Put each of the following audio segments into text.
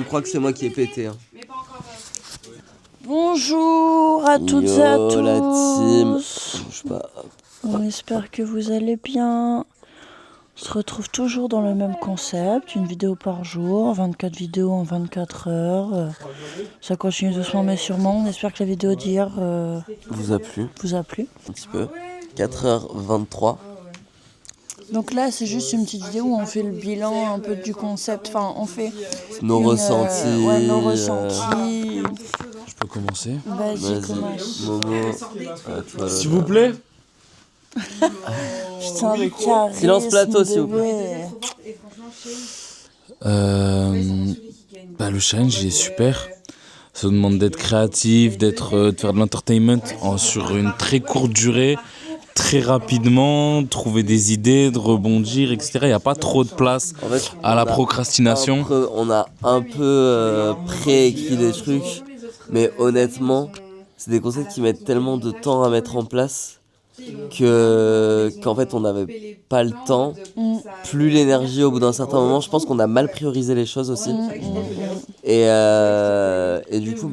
crois que c'est moi qui ai pété. Hein. Bonjour à toutes et à tous. La team. Je sais pas. On espère que vous allez bien. On se retrouve toujours dans le même concept, une vidéo par jour, 24 vidéos en 24 heures. Ça continue doucement mais sûrement. On espère que la vidéo d'hier vous a plu. Un petit peu. 4h23. Donc là, c'est juste une petite vidéo où on fait le bilan un peu du concept. Enfin, on fait nos ressentis. Nos ressentis. Je peux commencer? Vas-y, commence. Momo. S'il vous plaît. Putain, le charisme. Silence plateau, s'il vous plaît. Le challenge, il est super. Ça demande d'être créatif, de faire de l'entertainment sur une très courte durée, très rapidement, trouver des idées, de rebondir, etc. Il n'y a pas trop de place à la procrastination. On a un peu préécrit des trucs, mais honnêtement, c'est des concepts qui mettent tellement de temps à mettre en place qu'en fait on n'avait pas le temps, plus l'énergie au bout d'un certain moment. Je pense qu'on a mal priorisé les choses aussi. Et du coup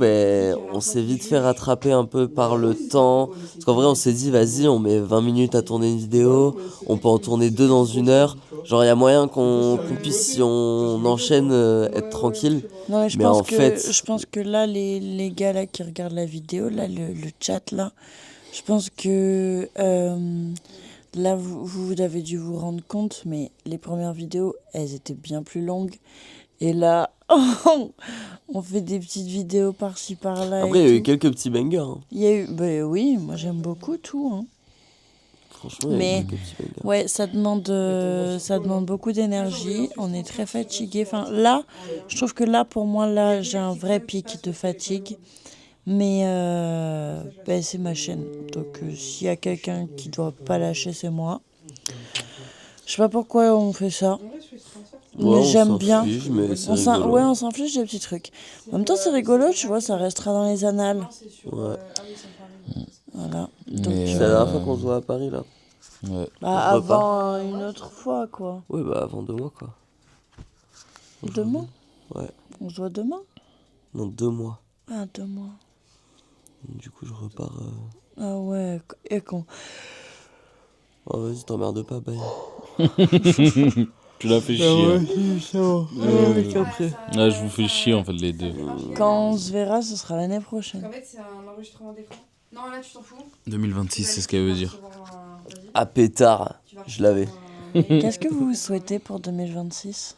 on s'est vite fait rattraper un peu par le temps, parce qu'en vrai on s'est dit vas-y, on met 20 minutes à tourner une vidéo, on peut en tourner 2 dans 1 heure, genre il y a moyen qu'on puisse, si on enchaîne, être tranquille. Non, je pense que là les gars là qui regardent la vidéo, là le chat là, je pense que là, vous avez dû vous rendre compte, mais les premières vidéos, elles étaient bien plus longues. Et là, on fait des petites vidéos par-ci, par-là. Après, il y a eu quelques petits bangers. Hein. Il y a eu, oui, moi j'aime beaucoup tout. Hein. Franchement, il y a eu quelques petits bangers. Ouais, ça demande beaucoup d'énergie. On est très fatigué. Enfin, là, je trouve que là, pour moi, là, j'ai un vrai pic de fatigue. Mais c'est ma chaîne. Donc s'il y a quelqu'un qui doit pas lâcher, c'est moi. Je sais pas pourquoi on fait ça. Mais j'aime bien. On s'inflige des petits trucs. En même temps, c'est rigolo, tu vois, ça restera dans les annales. Ouais. Voilà. C'est la dernière fois qu'on se voit à Paris, là. Ouais. Avant une autre fois, quoi. Oui, avant 2 mois, quoi. Demain ? Ouais. On se voit demain ? Non, 2 mois. Ah, 2 mois. Du coup, je repars. Ah ouais, et con. Oh, vas-y, t'emmerdes pas, bye. Tu l'as fait chier. Après. Je vous fais chier, en fait, les deux. Quand on se verra, ce sera l'année prochaine. En fait, c'est un enregistrement d'écran. Non, là, tu t'en fous. 2026, c'est ce qu'elle veut dire. Ah, pétard, je l'avais. Qu'est-ce que vous souhaitez pour 2026 ?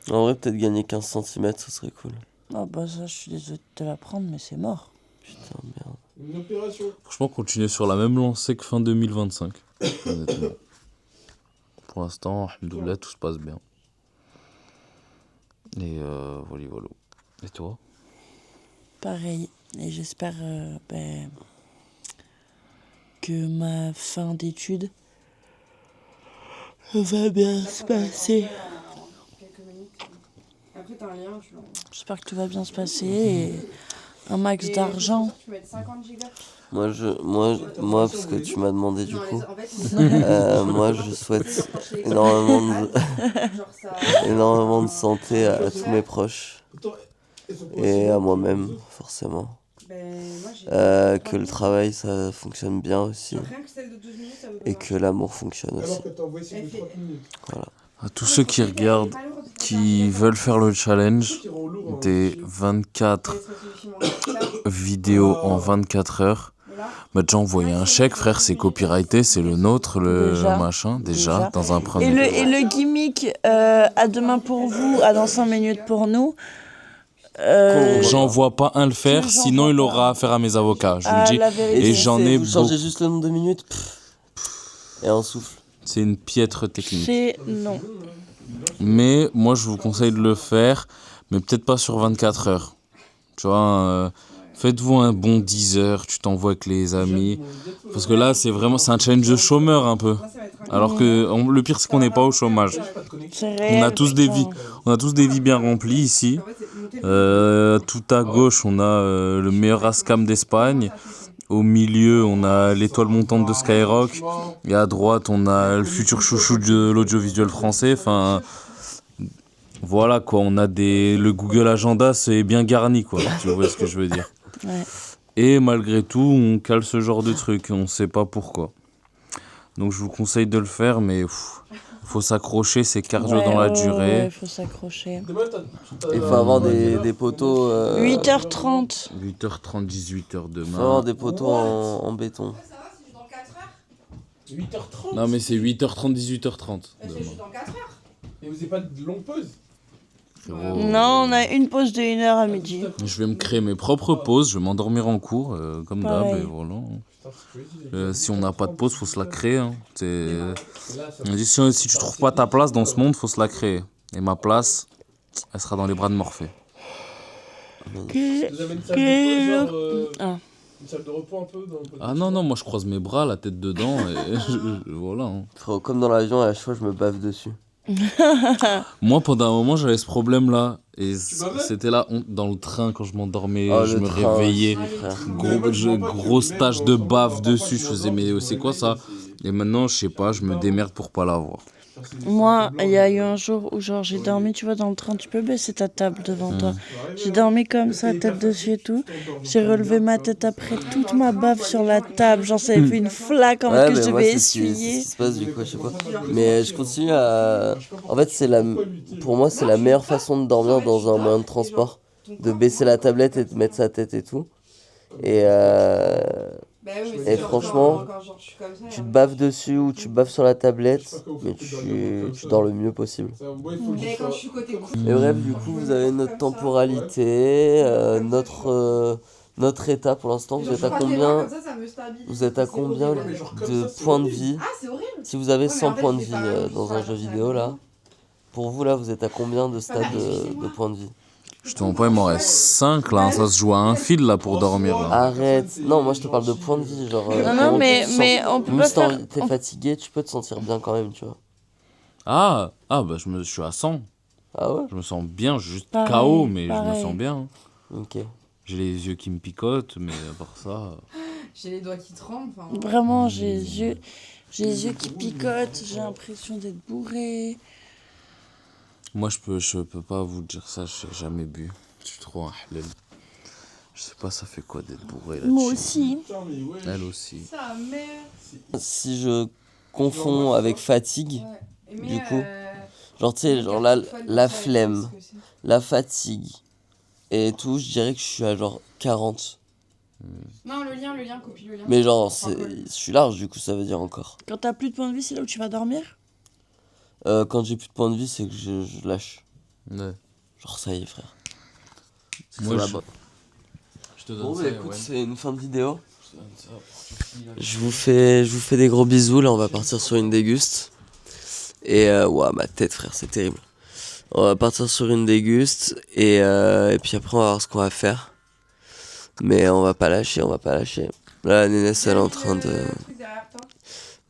En vrai, peut-être gagner 15 cm, ce serait cool. Ah bah ça, je suis désolé de te l'apprendre, mais c'est mort. Putain, merde. Une opération. Franchement, continuer sur la même lancée que fin 2025. Honnêtement. Pour l'instant, alhamdoulilah, tout se passe bien. Et voilà. Et toi ? Pareil. Et j'espère que ma fin d'études va bien se passer. Après, t'as un lien, tu l'envoies. J'espère que tout va bien se passer et un max d'argent. Tu mets 50 gigas. Moi, parce que tu m'as demandé du coup, moi je souhaite énormément de santé à tous mes proches et à moi-même, forcément. Que le travail ça fonctionne bien aussi et que l'amour fonctionne aussi. Voilà. À tous ceux qui regardent, qui veulent faire le challenge des 24 vidéos en 24 heures, déjà envoyer un chèque, frère, c'est copyrighté, c'est le nôtre, déjà, dans un premier temps. Et le gimmick, à demain pour vous, à dans 5 minutes pour nous. J'en vois pas un le faire, sinon il aura affaire à mes avocats, je vous le dis. Et j'en ai vous changez juste le nombre de minutes et on souffle. C'est une piètre technique. C'est non. Mais moi, je vous conseille de le faire, mais peut-être pas sur 24 heures. Tu vois, faites-vous un bon 10 heures, tu t'envoies avec les amis. Parce que là, c'est un challenge de chômeur un peu. Alors que le pire, c'est qu'on n'est pas au chômage. On a tous des vies bien remplies ici. Tout à gauche, on a le meilleur ASCAM d'Espagne. Au milieu, on a l'étoile montante de Skyrock. Et à droite, on a le futur chouchou de l'audiovisuel français. Enfin, Voilà quoi, on a le Google Agenda, c'est bien garni quoi, tu vois ce que je veux dire. Ouais. Et malgré tout, on cale ce genre de truc, on sait pas pourquoi. Donc je vous conseille de le faire, mais faut s'accrocher, c'est cardio dans la durée. Ouais, faut s'accrocher. Il faut avoir des poteaux. 8h30. 8h30, 18h Il faut avoir demain. des poteaux en béton. Ça va, c'est juste dans 4 heures. 8h30. Non mais c'est 8h30, 18h30 C'est demain. juste dans 4 heures. Et vous n'avez pas de longue pause? Frérot, Non, on a une pause de 1 heure à midi. je vais me créer mes propres pauses, je vais m'endormir en cours, comme d'hab, Pareil. et voilà. Putain, c'est crazy. Si on n'a pas de pause, faut se la créer. Hein. Là, ça On dit, si tu trouves pas ta place dans ce monde, faut se la créer. Et ma place, elle sera dans les bras de Morphée. vous avez une salle de pause, genre, Ah. une salle de repos un peu dans votre Ah non, non, moi je croise mes bras, la tête dedans, et voilà. Hein. Frérot, comme dans l'avion, à la fois, je me bave dessus. Moi, pendant un moment, j'avais ce problème-là. Et bavais c'était là, dans le train, quand je m'endormais, Oh, je le me train, réveillais. aussi, frère. Grosse tache de bave dessus. Je faisais, mais c'est quoi ça? Et maintenant, je sais pas, je me démerde pour pas l'avoir. Moi, il y a eu un jour où genre j'ai dormi, tu vois, dans le train, tu peux baisser ta table devant toi. J'ai dormi comme ça, tête dessus et tout. J'ai relevé ma tête après, toute ma bave sur la table. Genre, ça avait fait une flaque en mode que je moi, devais c'est ce qui essuyer. se passe du coup, je sais pas. Mais je continue à. En fait, pour moi, c'est la meilleure façon de dormir dans un moyen de transport. De baisser la tablette et de mettre sa tête et tout. Et Bah oui, mais Et c'est genre franchement, quand genre, je suis comme ça, tu te hein. baves dessus ou tu baves sur la tablette, mais tu dors le mieux possible. Mais quand je suis côté cou. Et bref, du coup, vous avez notre temporalité, notre état pour l'instant. Vous êtes à combien Vous êtes à combien de points de vie? Ah, c'est horrible. Si vous avez Ouais, mais 100 en fait, points de c'est vie pas- dans un c'est jeu pas- vidéo là, pour vous là, vous êtes à combien de stades de points de vie? Je te mens pas, il m'en reste 5 là. Ça se joue à un fil là pour dormir là. Arrête. Non, moi je te parle de points de vie, genre. Non, comment non, tu te sens. mais on peut Même pas si faire. t'es fatigué, tu peux te sentir bien quand même, tu vois. Ah, bah je suis à 100. Ah ouais? Je me sens bien, juste Pareil, KO, mais je me pareil. sens bien. Ok. J'ai les yeux qui me picotent, mais à part ça. J'ai les doigts qui tremblent. Enfin, Vraiment, j'ai les yeux qui picotent, j'ai l'impression d'être bourré. Moi, je peux pas vous dire ça, j'ai jamais bu. Je suis trop un halal. Je sais pas, ça fait quoi d'être bourré là-dessus. Moi aussi. Elle aussi. ça, mais. Si je confonds avec fatigue, Ouais. Mais, Du coup, genre tu sais, genre la flemme, la fatigue et tout, je dirais que je suis à genre 40. Non, le lien, copie le lien. Mais genre, Enfin, je suis large du coup, ça veut dire encore. Quand t'as plus de points de vie, c'est là où tu vas dormir? Quand j'ai plus de points de vie, c'est que je lâche. Ouais. Genre ça y est, frère. Moi, Ça je va. te donne Bon, ça, bah écoute, ouais. c'est une fin de vidéo. Je te donne ça. Je vous fais des gros bisous. Là, on va partir sur une déguste. Et ouah, ma tête, frère, c'est terrible. On va partir sur une déguste et puis après, on va voir ce qu'on va faire. Mais on va pas lâcher, on va pas lâcher. Là, la Nénès, elle est en train de.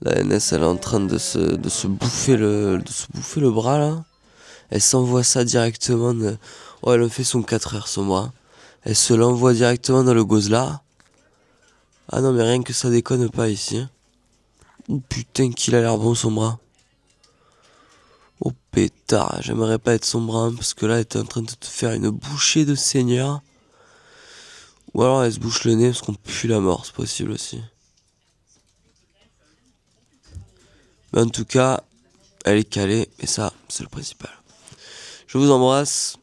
La Nénès, elle est en train de se bouffer le bras là. Elle s'envoie ça directement. Oh, elle a fait son 4 heures ce mois. Elle se l'envoie directement dans le gozla. Ah non, mais rien que ça déconne pas ici. Hein. Oh putain, qu'il a l'air bon son bras. Oh pétard, j'aimerais pas être son bras hein, parce que là, elle est en train de te faire une bouchée de seigneur. Ou alors elle se bouche le nez parce qu'on pue la mort, c'est possible aussi. Mais en tout cas, elle est calée et ça, c'est le principal. Je vous embrasse.